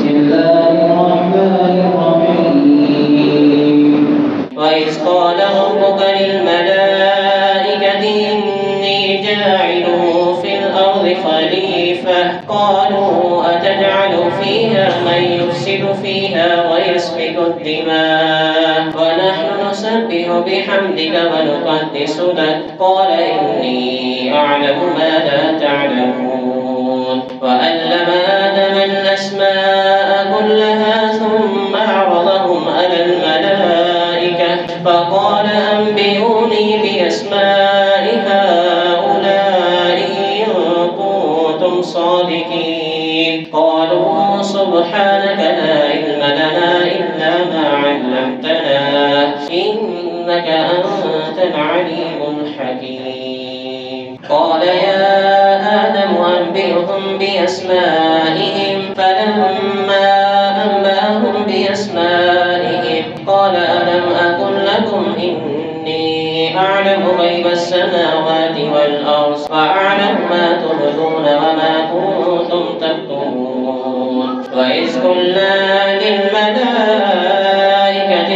الله الرحمن الرحيم. وإذ قال ربك للملائكة إني جاعل في الأرض خليفة قالوا أتجعل فيها من يفسد فيها ويسفك الدماء ونحن نسبح بحمدك ونقدس لك قال إني أعلم ما لا تعلمون. وعلم آدم الأسماء كلها ثم عرضهم على الملائكة فقال أنبئوني بأسماء هؤلاء إن كنتم صادقين. قالوا سبحانك لا علم لنا إلا ما علمتنا إنك أنت العليم الحكيم. قال يا آدم أنبئهم بأسمائهم فلما أنبأهم بأسمائهم قال ألم أقل لكم إني أعلم غيب السماوات والأرض وأعلم ما تبدون وما كنتم تكتمون. وإذ قلنا للملائكة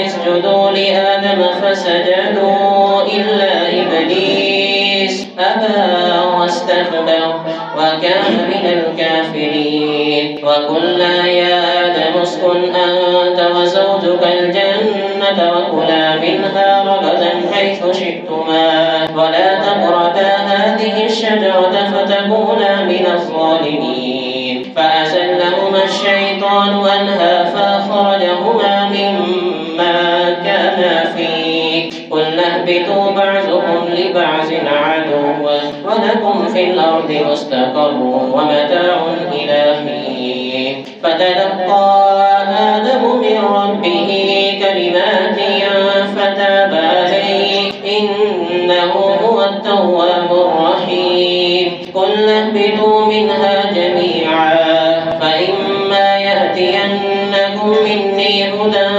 اسجدوا لآدم فسجدوا إلا إبليس أبى واستكبر وكان من الكافرين. وقلنا يا آدم اسكن أنت وزوجك الجنة وكلا منها رغدا حيث شئتما ولا تقربا هذه الشجرة فتكونا من الظالمين. فأزلهما الشيطان عنها فأخرجهما مما كانا فيه. قلنا اهبطوا بعضكم لبعض عدو ولكم في الأرض مستقر ومتاع إلى حين. فتلقى آدم من ربه كلمات فتاب عليه إنه هو التواب الرحيم. قلنا اهبطوا منها جميعا فإما يأتينكم مني هدى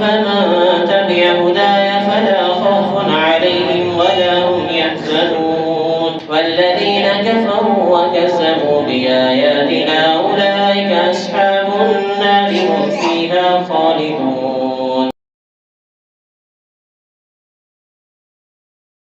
فمن تبع هداي فلا خوف عليهم ولا هم يحزنون. والذين كفروا وكذبوا بآياتنا أولئك أصحاب النار هم فيها خالدون.